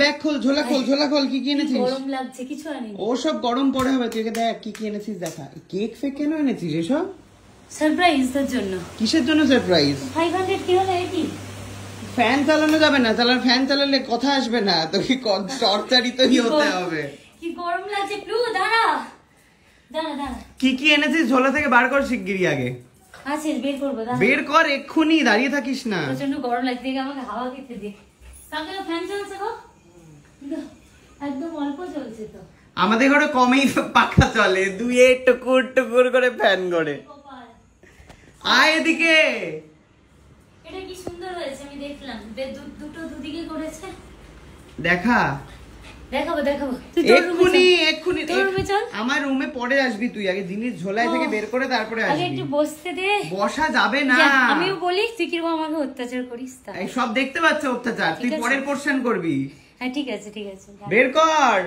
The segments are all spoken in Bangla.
ব্যাগ খোল, ঝোলা খোল, ঝোলা খোল। কি কি এনেছিস? গরম লাগছে, কিছু আনিনি। ও সব গরম পরে হবে, তুই দেখ কি কি এনেছিস দেখা। কেক ফেক কেন এনেছিস এসব? সারপ্রাইজ তোর জন্য। কিসের জন্য সারপ্রাইজ? 500 কি হলো এটি? ফ্যান চালানো যাবে না, ফ্যান চালালে কথা আসবে না, তো কি চর্চারিতই হতে হবে। কি গরম লাগছে প্লু, দাঁড়া দাঁড়া দাঁড়া। কি কি এনেছিস ঝোলা থেকে বার কর শিগগিরই আগে। আচ্ছা বের করবো, বের কর এক্ষুনি, দাঁড়িয়ে থাকিস না। প্রচন্ড গরম লাগছে, আমাকে হাওয়া খেতে দে। কাকে ফ্যান চলছে গো? একদম অল্প চলছে তো। আমাদের ঘরে কমই পাখা চলে, দুই টুকুর টুকুর করে ফ্যান ঘরে। আয় এদিকে। এটা কি সুন্দর হয়েছে, আমি দেখলাম দুটো দুদিকে করেছে। দেখা দেখাবো দেখাবো। এক্ষুনি আমার রুমে পরে আসবি তুই, আগে জিনিস ঝোলায় থেকে বের করে তারপরে আসবি। আগে একটু বসতে দে। বসা যাবে না। আমিও বলি তুই কিরকম আমাকে অত্যাচার করিস। এই সব দেখতে পাচ্ছ অত্যাচার, তুই পরের পোরশন করবি। হ্যাঁ ঠিক আছে ঠিক আছে, বের কর।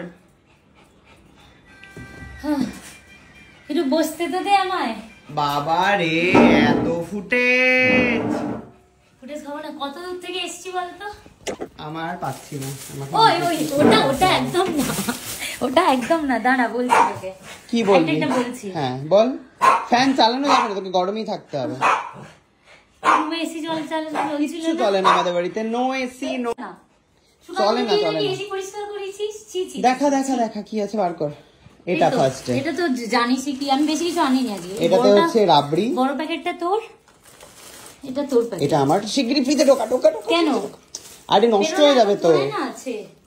একটু বসতে তো দে আমায়। বাবা রে, এত ফুটেজ খাবো না। কত দূর থেকে এসছি বলতো? আমার পাচ্ছি না। ওই ওই ওটা একদম না, ওটা একদম না। দাঁড়া বলছি তোকে। কি বলবি? এটা বলছি। হ্যাঁ বল। ফ্যান চালানো যাবে না, তোকে গরমই থাকতে হবে। রুমে এসি চলে না আমাদের বাড়িতে, নো এসি নো। চলে না চলে না। এসি পরিষ্কার করেছিস? দেখা দেখা দেখা কি আছে বার কর। এটা ফার্স্টে। এটা তো জানিসই কি, আমি বেশি কিছু আনিনি আজকে। এটাতে হচ্ছে রাবড়ি। বড় প্যাকেটটা তোর, এটা তোর প্যাকেট। এটা আমার। শিগগিরই ফ্রিজে ঢোকা ঢোকা। কেন? আরে নষ্ট হয়ে যাবে তো।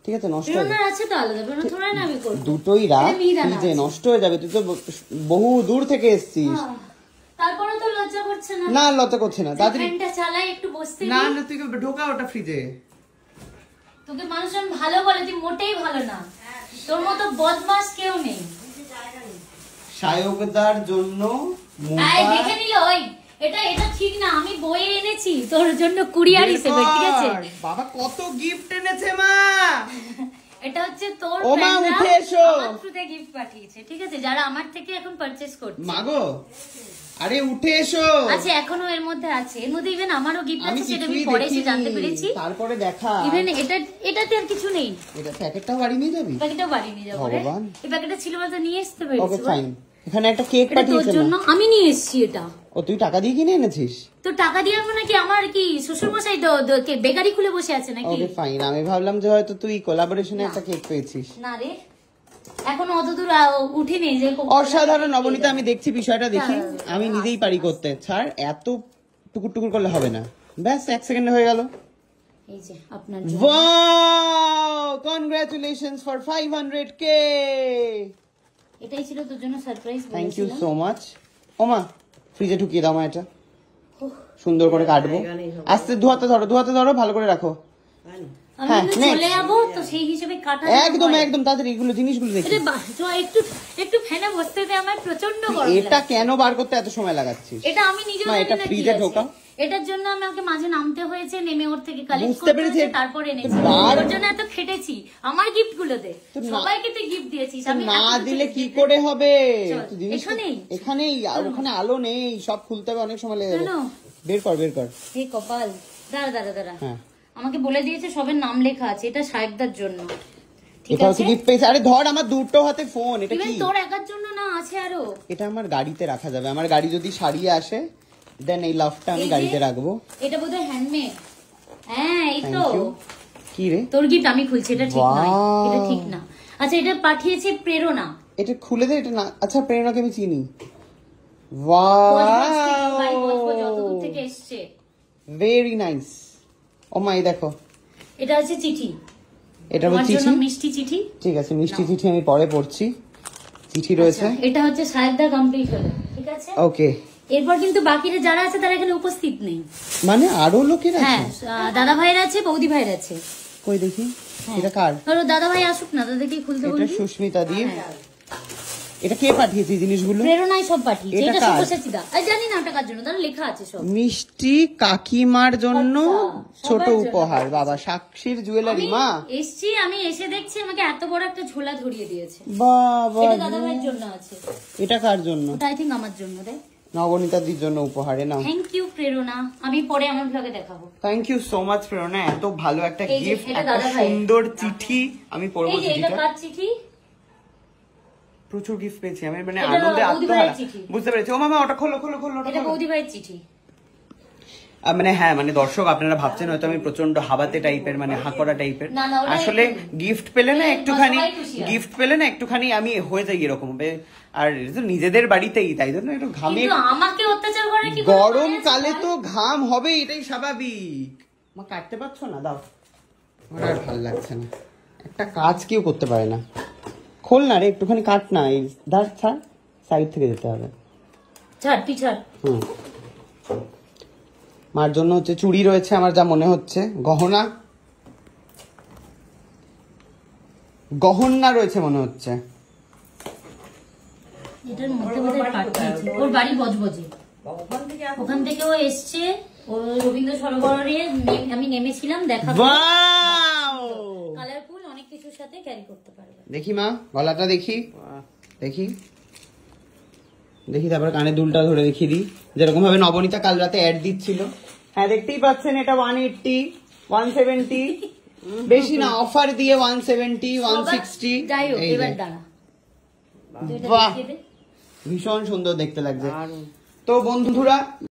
ঠিক আছে নষ্ট হয়ে যাবে। আছে তো আলাদা, বেরোনো থোড়া না আমি করব। দুটোই রাখ ফ্রিজে, নষ্ট হয়ে যাবে। তুই তো বহু দূর থেকে এসেছিস। তারপরে তো লজ্জা করছে না? না লজ্জা করছে না। তাড়াতাড়ি ফ্যানটা চালাই, একটু বসতে না না তুই ঢোকা ওটা ফ্রিজে। তোকে মানুষজন ভালো বলে, তুই মোটেই ভালো না। তোর মতো বদমাশ কেউ নেই। সায়কদার জন্য দেখে নিল। ওই এটা ঠিক না, আমি বই এনেছি তোর জন্য কুরিয়ার হিসেবে, ঠিক আছে? বাবা কত গিফট এনেছে মা। এটা হচ্ছে তোর ও মা উঠে এসো। আমার থ্রুতে গিফট পাঠিয়েছে, ঠিক আছে? যারা আমার থেকে এখন পারচেজ করছে। মাগো আরে উঠে এসো। আচ্ছা এখনো এর মধ্যে আছে, এর মধ্যে ইভেন আমারও গিফট আছে, সেটা আমি পরে এসে জানতে পেরেছি। তারপরে দেখা ইভেন এটাতে আর কিছু নেই। এটা প্যাকেটটাও বাড়ি নিয়ে যাবি? প্যাকেটটাও বাড়ি নিয়ে যাবো রে। এই প্যাকেটটা ছিল বলতে নিয়ে আসতে পেরেছি। Okay fine. এখানে একটা কেক পাঠিয়েছে তোর জন্য, আমি নিয়ে এসেছি এটা। ও তুই টাকা দিয়ে কিনে এনেছিস? তো টাকা দিয়ে আনবো নাকি? আমার কি শ্বশুর মশাই বেকারি খুলে বসে আছে নাকি? Okay fine. আমি ভাবলাম যে হয়তো তুই কোলাবোরেশনে একটা কেক পেয়েছিস। না রে, এখনো অতদূর উঠিনি। যে অসাধারণ নবনীতা, আমি দেখছি বিষয়টা দেখি। আমি নিজেই পারি করতে। ছাড়, এত টুকুর টুকুর করলে হবে না। ব্যাস 1 সেকেন্ডে হয়ে গেল। এই যে আপনার ওয়াও, কনগ্রাচুলেশনস ফর 500k। এটাই ছিল তোর জন্য surprise. Thank you so much. ওমা ফ্রিজে ঢুকিয়ে দাও মা, এটা সুন্দর করে কাটবো। আস্তে ধোয়াতে ধরো ভালো করে রাখো। হ্যাঁ চলে যাবো তো সেই হিসেবে কাটা। একদম একদম তাড়াতাড়ি এগুলো জিনিসগুলো দেখি। একটু ফ্যানে বসতে দে, আমার প্রচন্ড গরম। এটা কেন বার করতে এত সময় লাগাচ্ছিস? এটা আমি নিজে এটা ফ্রিজে ঢোকা। এটার জন্য আমাকে মাঝে নামতে হয়েছে, নেমে ওর থেকে কালেক্ট করতে হয়েছে, তারপর এনেছি। ওর জন্য এত খেটেছি। আমার গিফট গুলো দে, সবাইকে তুই গিফট দিয়েছিস। আমি না দিলে কি করে হবে? এখানেই আর ওখানে আলো নেই, সব খুলতে হবে, অনেক সময় লেগে যাবে। বের কর। হে কপাল, দাঁড়া। হ্যাঁ আমাকে বলে দিয়েছে সবের নাম লেখা আছে। এটা সাহেবদার জন্য। এটা হচ্ছে গিফট পেয়েছে। আরে ধর, আমার দুটো হাতে ফোন। এটা কি তোর একার জন্য না, আছে আরো। এটা আমার গাড়িতে রাখা যাবে। আমার গাড়ি যদি সারিয়ে আসে দেন এই লাভটা আমি গাড়িতে রাখবো। এটা বোধহয় হ্যান্ডমেড। হ্যাঁ এই তো। কি রে তোর গিফট আমি খুলছি, এটা ঠিক নয়, এটা ঠিক না। আচ্ছা এটা পাঠিয়েছে প্রেরণা। এটা খুলে দে। এটা না, আচ্ছা প্রেরণাকে আমি চিনি। ওয়াও যতদূর থেকে এসেছে, ভেরি নাইস। ও মা এই দেখো, এটা হচ্ছে চিঠি। এটা হচ্ছে চিঠি, মিষ্টি চিঠি। ঠিক আছে মিষ্টি চিঠি আমি পরে পড়ছি। চিঠি রয়েছে। এটা হচ্ছে সাহেবদা কমপ্লিট হলো, ঠিক আছে? ওকে। এরপর কিন্তু বাকিরা যারা আছে তারা এখানে উপস্থিত নেই। মানে আরো লোকের আছে? হ্যাঁ দাদা ভাইয়ের আছে, বৌদি ভাইয়ের আছে। কই দেখি এটা কার? ধরো দাদা ভাই আসুক না, দাদাকে খুলতে বলবি। এটা সুস্মিতা দি। এটা কে পাঠিয়েছে জিনিসগুলো? প্রেরণাই সব পাঠিয়েছে। এটা শুভসাচিদা। আমি জানি না ওটা কার জন্য, তাহলে লেখা আছে সব। মিষ্টি কাকিমার জন্য ছোট উপহার। বাবা সাক্ষীর জুয়েলারি। মা এসছি, আমি এসে দেখছি আমাকে এত বড় একটা ঝোলা ধরিয়ে দিয়েছে। বাবা এটা দাদা ভাইয়ের জন্য আছে। এটা কার জন্য? ওটা আই থিংক আমার জন্য রে। নবনীতাদির জন্য উপহারে নাও। থ্যাংক ইউ প্রেরণা, আমি পরে আমার ব্লগে দেখাবো। থ্যাংক ইউ সো মাচ প্রেরণা, এত ভালো একটা এই যে, গিফট, এটা একটা দাদা ভাই। সুন্দর চিঠি। আমি পড়বো এই যে এটা চিঠিটা। কার চিঠি? প্রচুর গিফট পেয়েছি আমি, মানে এটা আনন্দে বৌদি ভাইয়ের আত্মহারা। চিঠি। বুঝতে পেরেছি। ও মামা ওটা খোলো খোলো খোলো, ওটা এটা খোলো। বৌদি ভাইয়ের চিঠি। মানে হ্যাঁ, মানে দর্শক আপনারা ভাবছেন হয়তো আমি প্রচন্ড হাবাতে টাইপের, মানে হাকড়া টাইপের। না, না, ওটা আসলে একদম। গিফট পেলে না একটুখানি, সবাই খুশি হয়। গিফট পেলে না একটুখানি আমি হয়ে যাই এরকম। আর এটা তো নিজেদের বাড়িতেই, তাই জন্য একটু ঘামে। কিন্তু আমাকে অত্যাচার করে কি? গরমকালে তো ঘাম হবে, এটাই স্বাভাবিক। মা কাটতে পারছো না? দাও, আমার আর ভালো লাগছে না। একটা কাজ কেউ করতে পারে না। খোল না রে, একটুখানি কাট না। এই ধর, ছাড়, সাইড থেকে যেতে হবে। ছাড়, তুই ছাড়। হুম। মার জন্য হচ্ছে চুড়ি রয়েছে আমার, যা মনে হচ্ছে গহনা, গহনা রয়েছে মনে হচ্ছে। এটার মধ্যে বোধহয় পাঠিয়েছে। ওর বাড়ি বজবজে, ওখান থেকে ও এসছে। ও রবীন্দ্র সরোবরে আমি নেমেছিলাম, দেখা ওয়াও! কালারফুল অনেক কিছুর সাথে ক্যারি করতে পারবে। দেখি মা, গলাটা দেখি, দেখি দেখি, তারপরে কানের দুলটা ধরে দেখিয়ে দিই, যেরকম ভাবে নবনীতা কাল রাতে অ্যাড দিচ্ছিল। হ্যাঁ, দেখতেই পাচ্ছেন, এটা 180, 170, বেশি না, অফার দিয়ে 170, 160। যাই হোক, এই এবার যে। দাঁড়া, তুই এটা বাহ, দেখিয়ে দে। ভীষণ সুন্দর দেখতে লাগছে। তো বন্ধুরা,